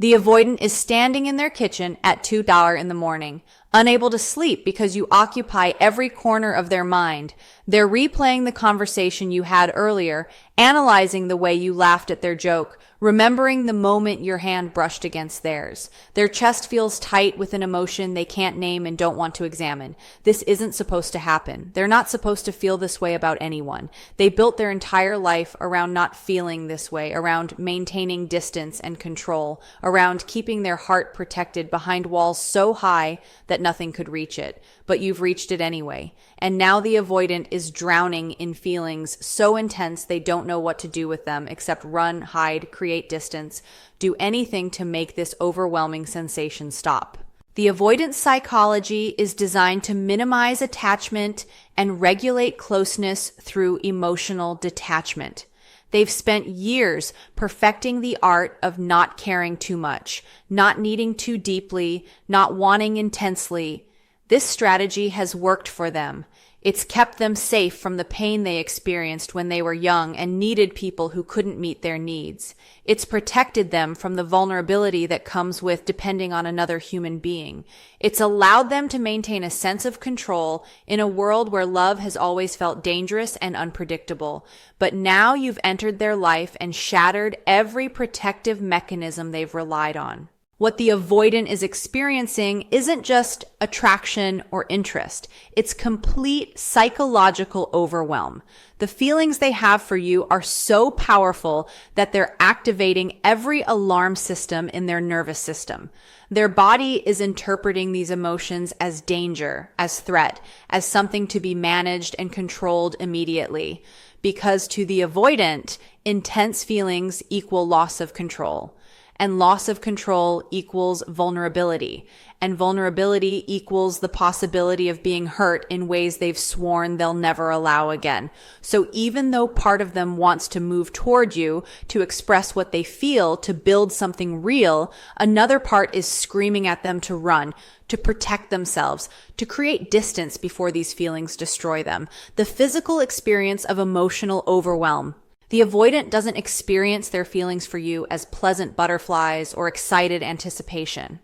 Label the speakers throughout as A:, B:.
A: The avoidant is standing in their kitchen at $2 in the morning, unable to sleep because you occupy every corner of their mind. They're replaying the conversation you had earlier, analyzing the way you laughed at their joke, remembering the moment your hand brushed against theirs. Their chest feels tight with an emotion they can't name and don't want to examine. This isn't supposed to happen. They're not supposed to feel this way about anyone. They built their entire life around not feeling this way, around maintaining distance and control, around keeping their heart protected behind walls so high that nothing could reach it. But you've reached it anyway. And now the avoidant is drowning in feelings so intense they don't know what to do with them except run, hide, create distance, do anything to make this overwhelming sensation stop. The avoidant psychology is designed to minimize attachment and regulate closeness through emotional detachment. They've spent years perfecting the art of not caring too much, not needing too deeply, not wanting intensely. This strategy has worked for them. It's kept them safe from the pain they experienced when they were young and needed people who couldn't meet their needs. It's protected them from the vulnerability that comes with depending on another human being. It's allowed them to maintain a sense of control in a world where love has always felt dangerous and unpredictable. But now you've entered their life and shattered every protective mechanism they've relied on. What the avoidant is experiencing isn't just attraction or interest. It's complete psychological overwhelm. The feelings they have for you are so powerful that they're activating every alarm system in their nervous system. Their body is interpreting these emotions as danger, as threat, as something to be managed and controlled immediately. Because to the avoidant, intense feelings equal loss of control. And loss of control equals vulnerability. And vulnerability equals the possibility of being hurt in ways they've sworn they'll never allow again. So even though part of them wants to move toward you, to express what they feel, to build something real, another part is screaming at them to run, to protect themselves, to create distance before these feelings destroy them. The physical experience of emotional overwhelm. The avoidant doesn't experience their feelings for you as pleasant butterflies or excited anticipation.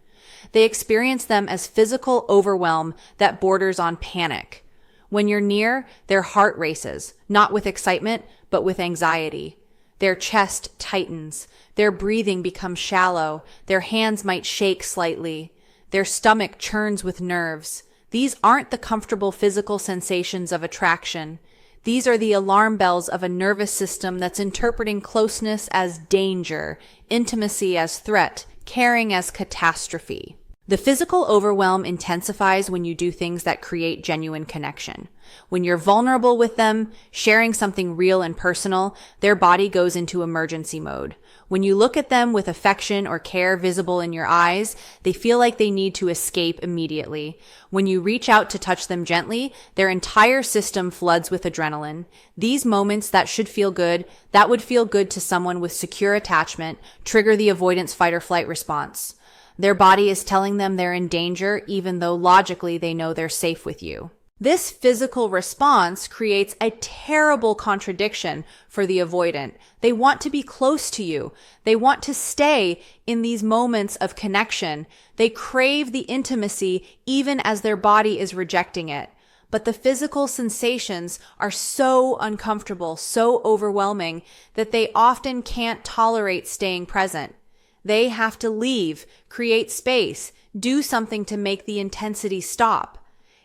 A: They experience them as physical overwhelm that borders on panic. When you're near, their heart races, not with excitement, but with anxiety. Their chest tightens. Their breathing becomes shallow. Their hands might shake slightly. Their stomach churns with nerves. These aren't the comfortable physical sensations of attraction. These are the alarm bells of a nervous system that's interpreting closeness as danger, intimacy as threat, caring as catastrophe. The physical overwhelm intensifies when you do things that create genuine connection. When you're vulnerable with them, sharing something real and personal, their body goes into emergency mode. When you look at them with affection or care visible in your eyes, they feel like they need to escape immediately. When you reach out to touch them gently, their entire system floods with adrenaline. These moments that should feel good, that would feel good to someone with secure attachment, trigger the avoidance fight or flight response. Their body is telling them they're in danger, even though logically they know they're safe with you. This physical response creates a terrible contradiction for the avoidant. They want to be close to you. They want to stay in these moments of connection. They crave the intimacy even as their body is rejecting it. But the physical sensations are so uncomfortable, so overwhelming that they often can't tolerate staying present. They have to leave, create space, do something to make the intensity stop.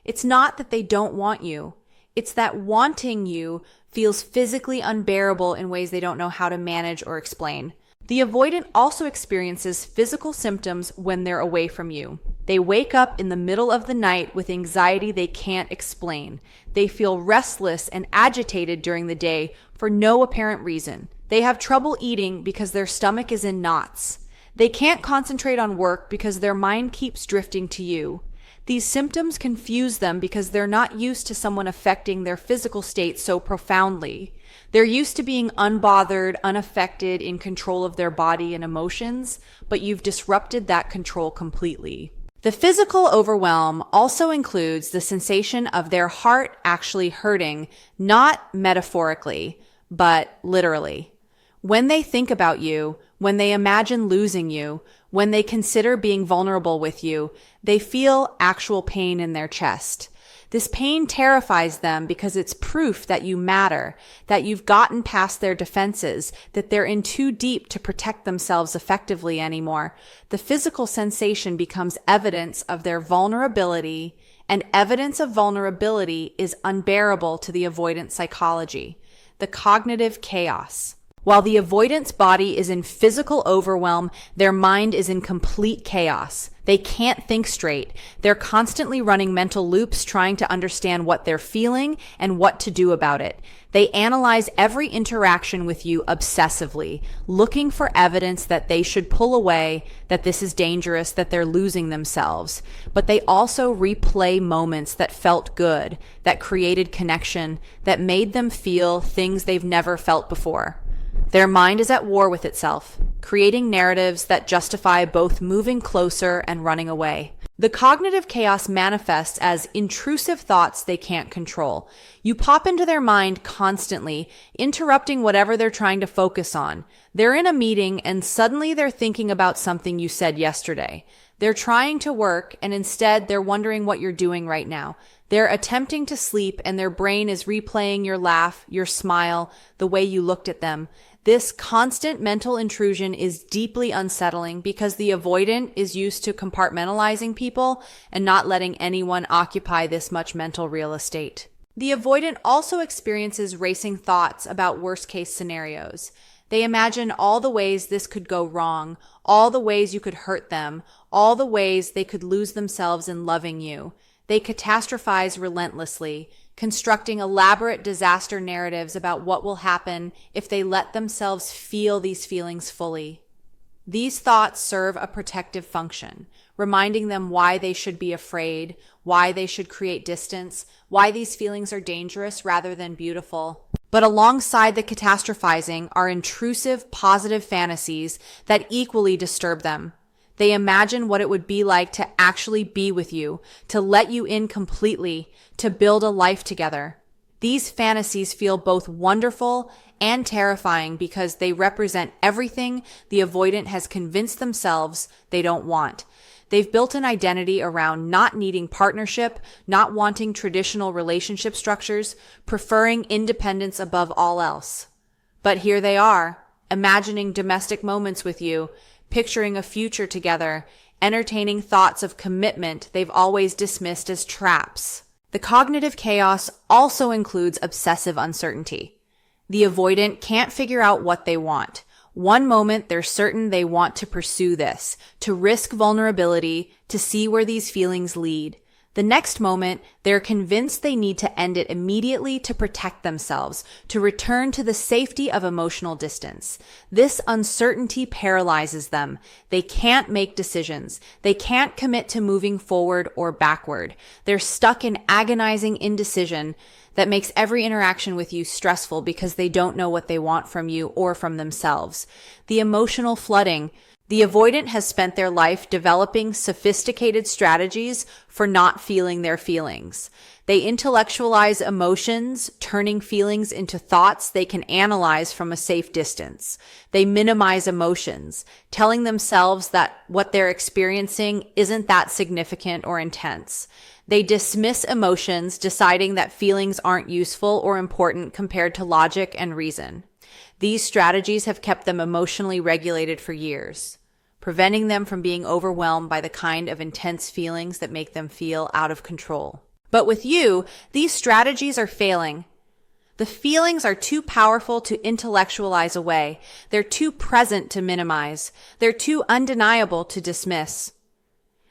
A: It's not that they don't want you. It's that wanting you feels physically unbearable in ways they don't know how to manage or explain. The avoidant also experiences physical symptoms when they're away from you. They wake up in the middle of the night with anxiety they can't explain. They feel restless and agitated during the day for no apparent reason. They have trouble eating because their stomach is in knots. They can't concentrate on work because their mind keeps drifting to you. These symptoms confuse them because they're not used to someone affecting their physical state so profoundly. They're used to being unbothered, unaffected, in control of their body and emotions, but you've disrupted that control completely. The physical overwhelm also includes the sensation of their heart actually hurting, not metaphorically, but literally. When they think about you, when they imagine losing you, When they consider being vulnerable with you, they feel actual pain in their chest. This pain terrifies them because it's proof that you matter, that you've gotten past their defenses, that they're in too deep to protect themselves effectively anymore. The physical sensation becomes evidence of their vulnerability, and evidence of vulnerability is unbearable to the avoidant psychology. The cognitive chaos. While the avoidant's body is in physical overwhelm, their mind is in complete chaos. They can't think straight. They're constantly running mental loops trying to understand what they're feeling and what to do about it. They analyze every interaction with you obsessively, looking for evidence that they should pull away, that this is dangerous, that they're losing themselves. But they also replay moments that felt good, that created connection, that made them feel things they've never felt before. Their mind is at war with itself, creating narratives that justify both moving closer and running away. The cognitive chaos manifests as intrusive thoughts they can't control. You pop into their mind constantly, interrupting whatever they're trying to focus on. They're in a meeting and suddenly they're thinking about something you said yesterday. They're trying to work and instead they're wondering what you're doing right now. They're attempting to sleep and their brain is replaying your laugh, your smile, the way you looked at them. This constant mental intrusion is deeply unsettling because the avoidant is used to compartmentalizing people and not letting anyone occupy this much mental real estate. The avoidant also experiences racing thoughts about worst-case scenarios. They imagine all the ways this could go wrong, all the ways you could hurt them, all the ways they could lose themselves in loving you. They catastrophize relentlessly, constructing elaborate disaster narratives about what will happen if they let themselves feel these feelings fully. These thoughts serve a protective function, reminding them why they should be afraid, why they should create distance, why these feelings are dangerous rather than beautiful. But alongside the catastrophizing are intrusive, positive fantasies that equally disturb them. They imagine what it would be like to actually be with you, to let you in completely, to build a life together. These fantasies feel both wonderful and terrifying because they represent everything the avoidant has convinced themselves they don't want. They've built an identity around not needing partnership, not wanting traditional relationship structures, preferring independence above all else. But here they are, imagining domestic moments with you, picturing a future together, entertaining thoughts of commitment they've always dismissed as traps. The cognitive chaos also includes obsessive uncertainty. The avoidant can't figure out what they want. One moment they're certain they want to pursue this, to risk vulnerability, to see where these feelings lead. The next moment, they're convinced they need to end it immediately to protect themselves, to return to the safety of emotional distance. This uncertainty paralyzes them. They can't make decisions. They can't commit to moving forward or backward. They're stuck in agonizing indecision that makes every interaction with you stressful because they don't know what they want from you or from themselves. The emotional flooding. The avoidant has spent their life developing sophisticated strategies for not feeling their feelings. They intellectualize emotions, turning feelings into thoughts they can analyze from a safe distance. They minimize emotions, telling themselves that what they're experiencing isn't that significant or intense. They dismiss emotions, deciding that feelings aren't useful or important compared to logic and reason. These strategies have kept them emotionally regulated for years, preventing them from being overwhelmed by the kind of intense feelings that make them feel out of control. But with you, these strategies are failing. The feelings are too powerful to intellectualize away. They're too present to minimize. They're too undeniable to dismiss.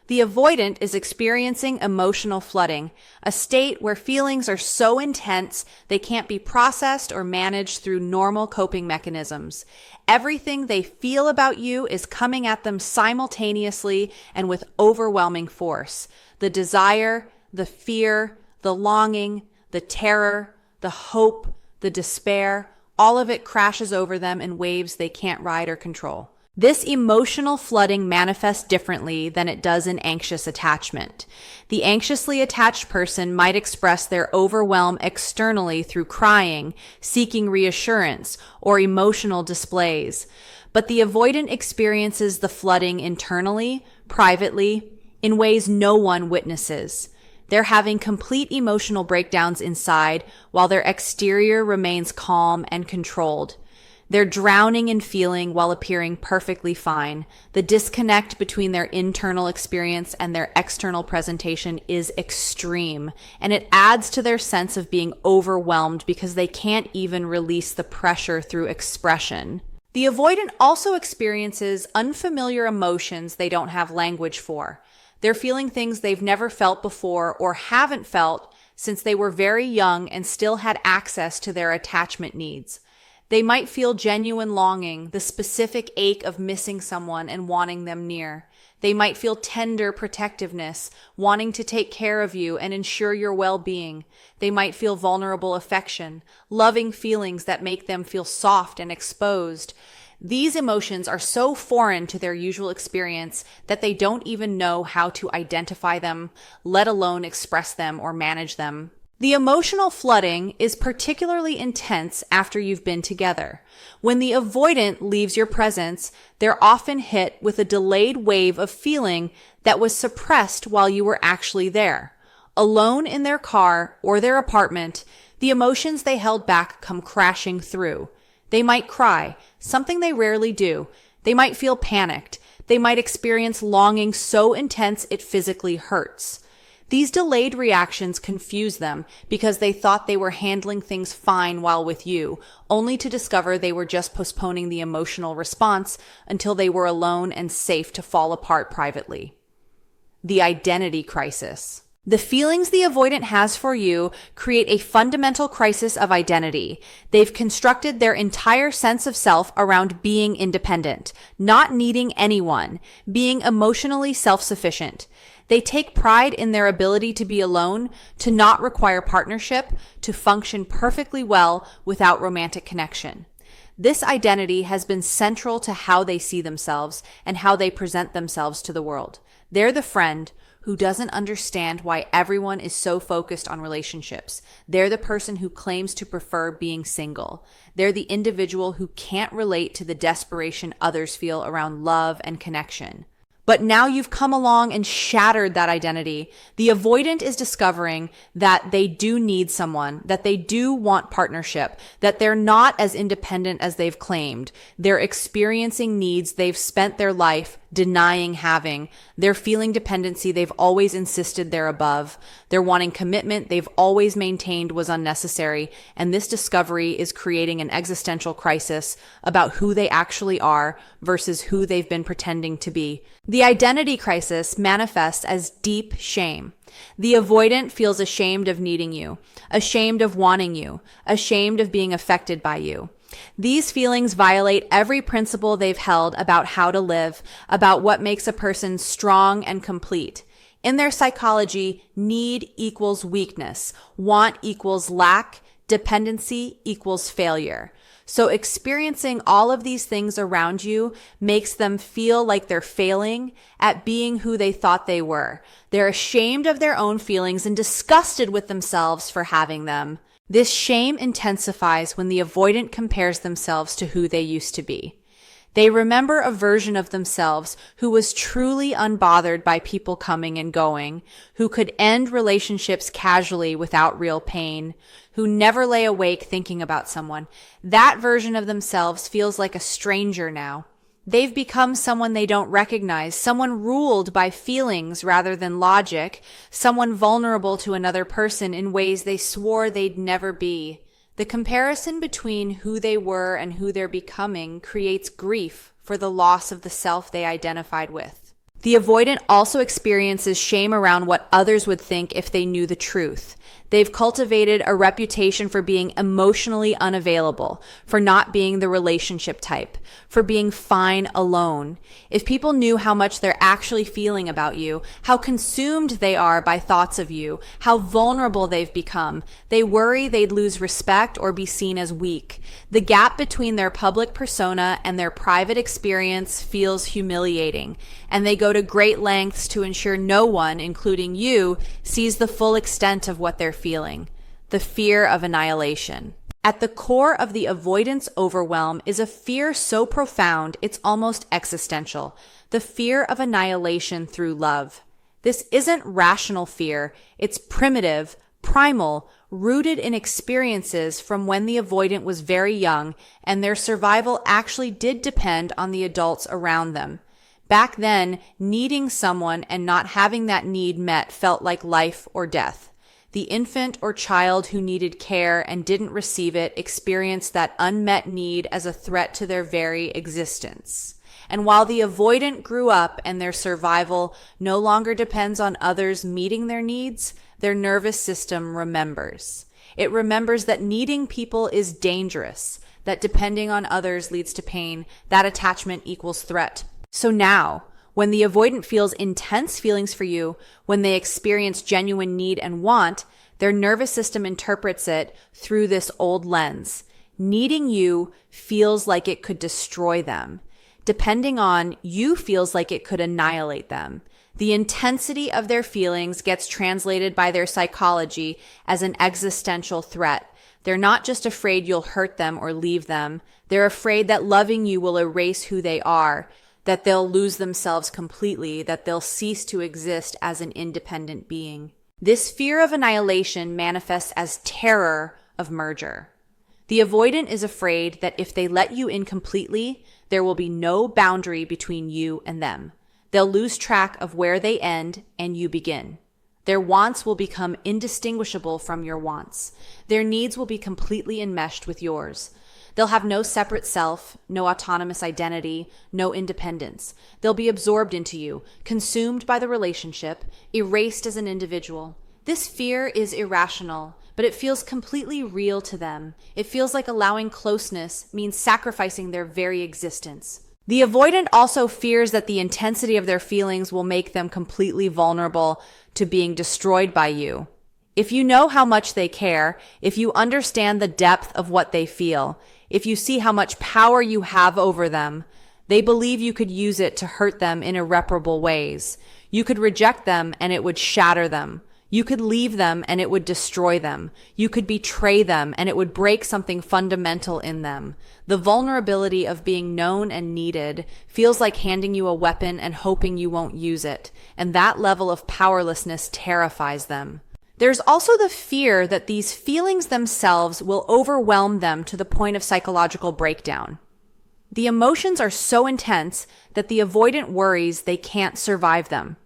A: The avoidant is experiencing emotional flooding, a state where feelings are so intense they can't be processed or managed through normal coping mechanisms. Everything they feel about you is coming at them simultaneously and with overwhelming force. The desire, the fear, the longing, the terror, the hope, the despair, all of it crashes over them in waves they can't ride or control. This emotional flooding manifests differently than it does in anxious attachment. The anxiously attached person might express their overwhelm externally through crying, seeking reassurance, or emotional displays. But the avoidant experiences the flooding internally, privately, in ways no one witnesses. They're having complete emotional breakdowns inside while their exterior remains calm and controlled. They're drowning in feeling while appearing perfectly fine. The disconnect between their internal experience and their external presentation is extreme, and it adds to their sense of being overwhelmed because they can't even release the pressure through expression. The avoidant also experiences unfamiliar emotions they don't have language for. They're feeling things they've never felt before or haven't felt since they were very young and still had access to their attachment needs. They might feel genuine longing, the specific ache of missing someone and wanting them near. They might feel tender protectiveness, wanting to take care of you and ensure your well-being. They might feel vulnerable affection, loving feelings that make them feel soft and exposed. These emotions are so foreign to their usual experience that they don't even know how to identify them, let alone express them or manage them. The emotional flooding is particularly intense after you've been together. When the avoidant leaves your presence, they're often hit with a delayed wave of feeling that was suppressed while you were actually there. Alone in their car or their apartment, the emotions they held back come crashing through. They might cry, something they rarely do. They might feel panicked. They might experience longing so intense it physically hurts. These delayed reactions confuse them because they thought they were handling things fine while with you, only to discover they were just postponing the emotional response until they were alone and safe to fall apart privately. The identity crisis. The feelings the avoidant has for you create a fundamental crisis of identity. They've constructed their entire sense of self around being independent, not needing anyone, being emotionally self-sufficient. They take pride in their ability to be alone, to not require partnership, to function perfectly well without romantic connection. This identity has been central to how they see themselves and how they present themselves to the world. They're the friend who doesn't understand why everyone is so focused on relationships. They're the person who claims to prefer being single. They're the individual who can't relate to the desperation others feel around love and connection. But now you've come along and shattered that identity. The avoidant is discovering that they do need someone, that they do want partnership, that they're not as independent as they've claimed. They're experiencing needs they've spent their life denying having. They're feeling dependency they've always insisted they're above. They're wanting commitment they've always maintained was unnecessary. And this discovery is creating an existential crisis about who they actually are versus who they've been pretending to be. The identity crisis manifests as deep shame. The avoidant feels ashamed of needing you, ashamed of wanting you, ashamed of being affected by you. These feelings violate every principle they've held about how to live, about what makes a person strong and complete. In their psychology, need equals weakness, want equals lack, dependency equals failure. So experiencing all of these things around you makes them feel like they're failing at being who they thought they were. They're ashamed of their own feelings and disgusted with themselves for having them. This shame intensifies when the avoidant compares themselves to who they used to be. They remember a version of themselves who was truly unbothered by people coming and going, who could end relationships casually without real pain, who never lay awake thinking about someone. That version of themselves feels like a stranger now. They've become someone they don't recognize, someone ruled by feelings rather than logic, someone vulnerable to another person in ways they swore they'd never be. The comparison between who they were and who they're becoming creates grief for the loss of the self they identified with. The avoidant also experiences shame around what others would think if they knew the truth. They've cultivated a reputation for being emotionally unavailable, for not being the relationship type, for being fine alone. If people knew how much they're actually feeling about you, how consumed they are by thoughts of you, how vulnerable they've become, they worry they'd lose respect or be seen as weak. The gap between their public persona and their private experience feels humiliating, and they go to great lengths to ensure no one, including you, sees the full extent of what they're feeling. The fear of annihilation. At the core of the avoidance overwhelm is a fear so profound it's almost existential, the fear of annihilation through love. This isn't rational fear, it's primitive, primal, rooted in experiences from when the avoidant was very young and their survival actually did depend on the adults around them. Back then, needing someone and not having that need met felt like life or death. The infant or child who needed care and didn't receive it experienced that unmet need as a threat to their very existence. And while the avoidant grew up and their survival no longer depends on others meeting their needs, their nervous system remembers. It remembers that needing people is dangerous, that depending on others leads to pain, that attachment equals threat. So now, when the avoidant feels intense feelings for you, when they experience genuine need and want, their nervous system interprets it through this old lens. Needing you feels like it could destroy them. Depending on you feels like it could annihilate them. The intensity of their feelings gets translated by their psychology as an existential threat. They're not just afraid you'll hurt them or leave them. They're afraid that loving you will erase who they are, that they'll lose themselves completely, that they'll cease to exist as an independent being. This fear of annihilation manifests as terror of merger. The avoidant is afraid that if they let you in completely, there will be no boundary between you and them. They'll lose track of where they end and you begin. Their wants will become indistinguishable from your wants. Their needs will be completely enmeshed with yours. They'll have no separate self, no autonomous identity, no independence. They'll be absorbed into you, consumed by the relationship, erased as an individual. This fear is irrational, but it feels completely real to them. It feels like allowing closeness means sacrificing their very existence. The avoidant also fears that the intensity of their feelings will make them completely vulnerable to being destroyed by you. If you know how much they care, if you understand the depth of what they feel, if you see how much power you have over them, they believe you could use it to hurt them in irreparable ways. You could reject them and it would shatter them. You could leave them and it would destroy them. You could betray them and it would break something fundamental in them. The vulnerability of being known and needed feels like handing you a weapon and hoping you won't use it. And that level of powerlessness terrifies them. There's also the fear that these feelings themselves will overwhelm them to the point of psychological breakdown. The emotions are so intense that the avoidant worries they can't survive them.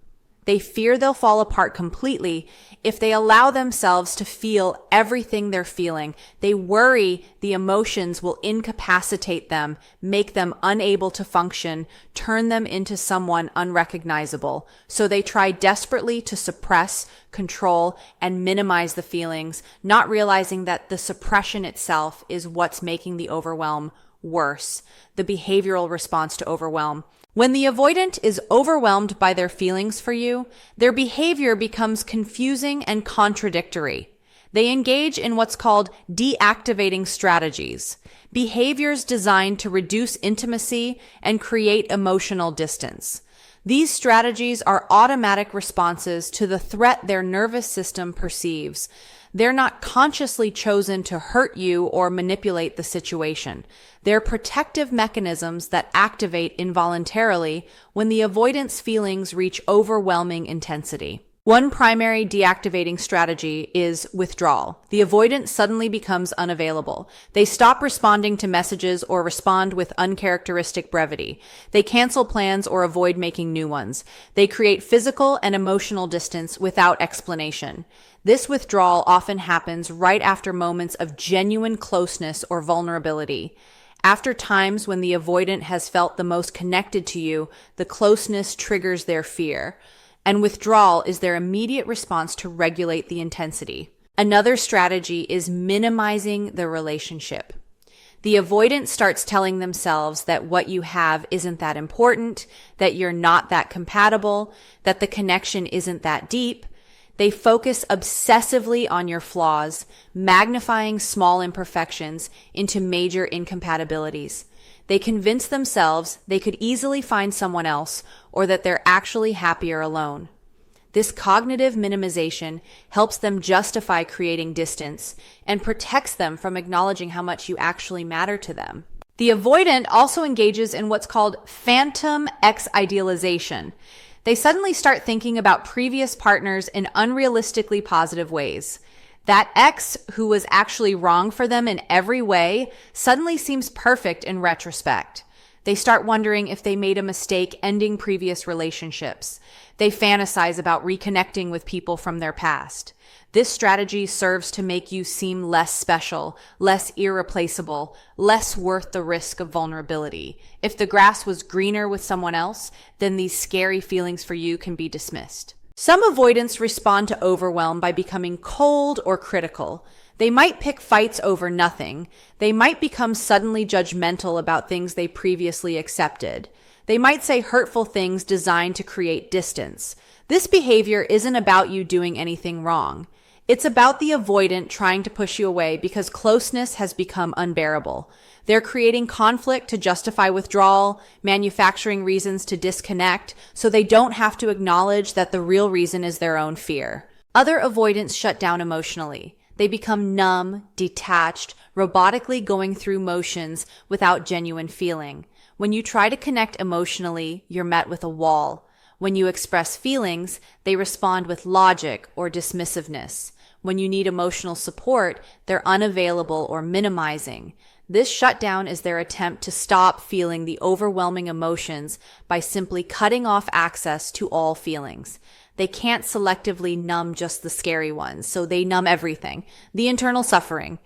A: They fear they'll fall apart completely if they allow themselves to feel everything they're feeling. They worry the emotions will incapacitate them, make them unable to function, turn them into someone unrecognizable. So they try desperately to suppress, control, and minimize the feelings, not realizing that the suppression itself is what's making the overwhelm worse, the behavioral response to overwhelm. When the avoidant is overwhelmed by their feelings for you, their behavior becomes confusing and contradictory. They engage in what's called deactivating strategies, behaviors designed to reduce intimacy and create emotional distance. These strategies are automatic responses to the threat their nervous system perceives. They're not consciously chosen to hurt you or manipulate the situation. They're protective mechanisms that activate involuntarily when the avoidance feelings reach overwhelming intensity. One primary deactivating strategy is withdrawal. The avoidant suddenly becomes unavailable. They stop responding to messages or respond with uncharacteristic brevity. They cancel plans or avoid making new ones. They create physical and emotional distance without explanation. This withdrawal often happens right after moments of genuine closeness or vulnerability. After times when the avoidant has felt the most connected to you, the closeness triggers their fear. And withdrawal is their immediate response to regulate the intensity. Another strategy is minimizing the relationship. The avoidant starts telling themselves that what you have isn't that important, that you're not that compatible, that the connection isn't that deep. They focus obsessively on your flaws, magnifying small imperfections into major incompatibilities. They convince themselves they could easily find someone else or that they're actually happier alone. This cognitive minimization helps them justify creating distance and protects them from acknowledging how much you actually matter to them. The avoidant also engages in what's called phantom ex-idealization. They suddenly start thinking about previous partners in unrealistically positive ways. That ex who was actually wrong for them in every way suddenly seems perfect in retrospect. They start wondering if they made a mistake ending previous relationships. They fantasize about reconnecting with people from their past. This strategy serves to make you seem less special, less irreplaceable, less worth the risk of vulnerability. If the grass was greener with someone else, then these scary feelings for you can be dismissed. Some avoidants respond to overwhelm by becoming cold or critical. They might pick fights over nothing. They might become suddenly judgmental about things they previously accepted. They might say hurtful things designed to create distance. This behavior isn't about you doing anything wrong. It's about the avoidant trying to push you away because closeness has become unbearable. They're creating conflict to justify withdrawal, manufacturing reasons to disconnect, so they don't have to acknowledge that the real reason is their own fear. Other avoidants shut down emotionally. They become numb, detached, robotically going through motions without genuine feeling. When you try to connect emotionally, you're met with a wall. When you express feelings, they respond with logic or dismissiveness. When you need emotional support, they're unavailable or minimizing. This shutdown is their attempt to stop feeling the overwhelming emotions by simply cutting off access to all feelings. They can't selectively numb just the scary ones, so they numb everything. The internal suffering.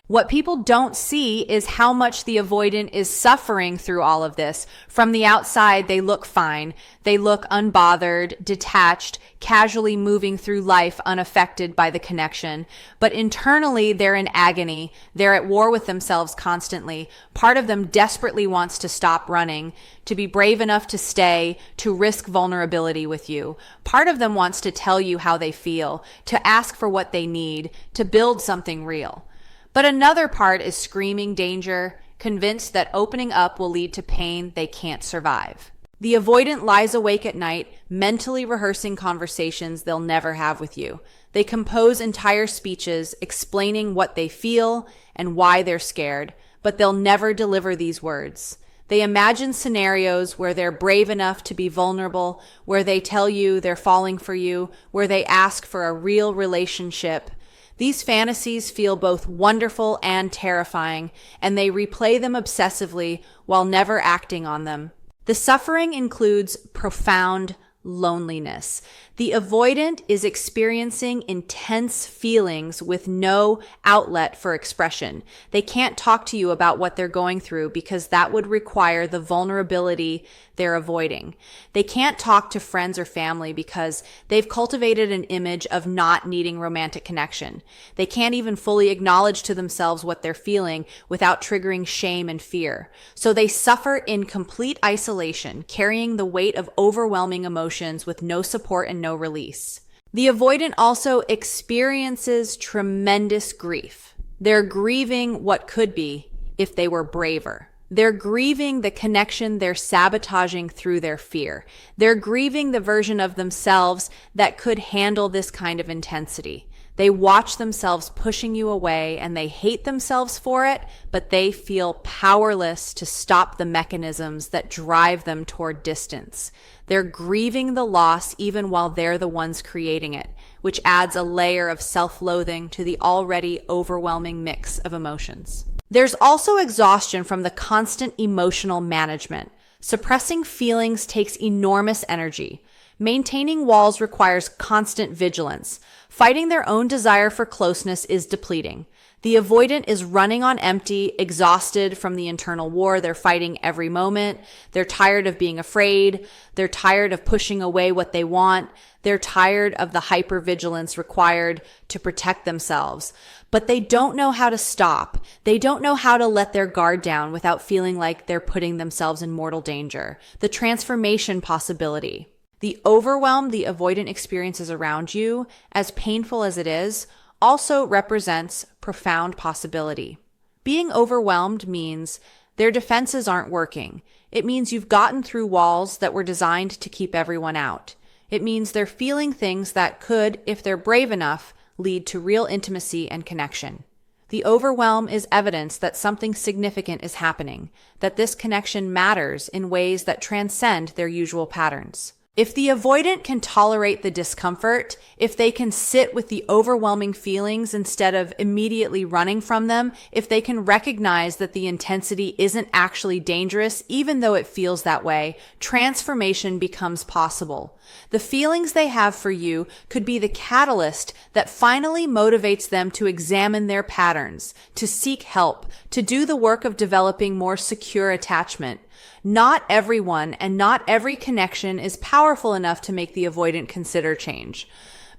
A: What people don't see is how much the avoidant is suffering through all of this. From the outside, they look fine. They look unbothered, detached, casually moving through life unaffected by the connection. But internally, they're in agony. They're at war with themselves constantly. Part of them desperately wants to stop running, to be brave enough to stay, to risk vulnerability with you. Part of them wants to tell you how they feel, to ask for what they need, to build something real. But another part is screaming danger, convinced that opening up will lead to pain they can't survive. The avoidant lies awake at night, mentally rehearsing conversations they'll never have with you. They compose entire speeches explaining what they feel and why they're scared, but they'll never deliver these words. They imagine scenarios where they're brave enough to be vulnerable, where they tell you they're falling for you, where they ask for a real relationship. These fantasies feel both wonderful and terrifying, and they replay them obsessively while never acting on them. The suffering includes profound loneliness. The avoidant is experiencing intense feelings with no outlet for expression. They can't talk to you about what they're going through because that would require the vulnerability they're avoiding. They can't talk to friends or family because they've cultivated an image of not needing romantic connection. They can't even fully acknowledge to themselves what they're feeling without triggering shame and fear. So they suffer in complete isolation, carrying the weight of overwhelming emotions with no support and no release. The avoidant also experiences tremendous grief. They're grieving what could be if they were braver. They're grieving the connection they're sabotaging through their fear. They're grieving the version of themselves that could handle this kind of intensity. They watch themselves pushing you away and they hate themselves for it, but they feel powerless to stop the mechanisms that drive them toward distance. They're grieving the loss even while they're the ones creating it, which adds a layer of self-loathing to the already overwhelming mix of emotions. There's also exhaustion from the constant emotional management. Suppressing feelings takes enormous energy. Maintaining walls requires constant vigilance. Fighting their own desire for closeness is depleting. The avoidant is running on empty, exhausted from the internal war they're fighting every moment. They're tired of being afraid. They're tired of pushing away what they want. They're tired of the hypervigilance required to protect themselves. But they don't know how to stop. They don't know how to let their guard down without feeling like they're putting themselves in mortal danger. The transformation possibility. The overwhelm the avoidant experiences around you, as painful as it is, also represents profound possibility. Being overwhelmed means their defenses aren't working. It means you've gotten through walls that were designed to keep everyone out. It means they're feeling things that could, if they're brave enough, lead to real intimacy and connection. The overwhelm is evidence that something significant is happening, that this connection matters in ways that transcend their usual patterns. If the avoidant can tolerate the discomfort, if they can sit with the overwhelming feelings instead of immediately running from them, if they can recognize that the intensity isn't actually dangerous, even though it feels that way, transformation becomes possible. The feelings they have for you could be the catalyst that finally motivates them to examine their patterns, to seek help, to do the work of developing more secure attachment. Not everyone and not every connection is powerful enough to make the avoidant consider change.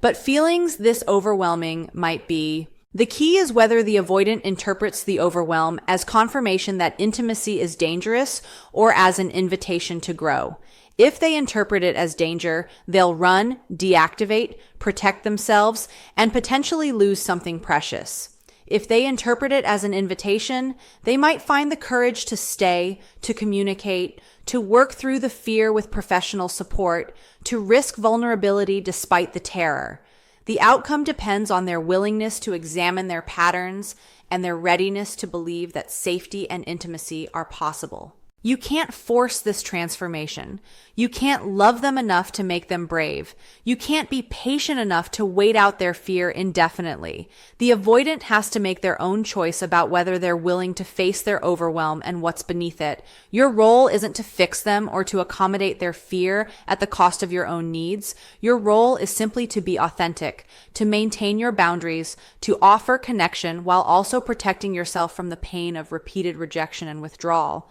A: But feelings this overwhelming might be. The key is whether the avoidant interprets the overwhelm as confirmation that intimacy is dangerous or as an invitation to grow. If they interpret it as danger, they'll run, deactivate, protect themselves, and potentially lose something precious. If they interpret it as an invitation, they might find the courage to stay, to communicate, to work through the fear with professional support, to risk vulnerability despite the terror. The outcome depends on their willingness to examine their patterns and their readiness to believe that safety and intimacy are possible. You can't force this transformation. You can't love them enough to make them brave. You can't be patient enough to wait out their fear indefinitely. The avoidant has to make their own choice about whether they're willing to face their overwhelm and what's beneath it. Your role isn't to fix them or to accommodate their fear at the cost of your own needs. Your role is simply to be authentic, to maintain your boundaries, to offer connection while also protecting yourself from the pain of repeated rejection and withdrawal.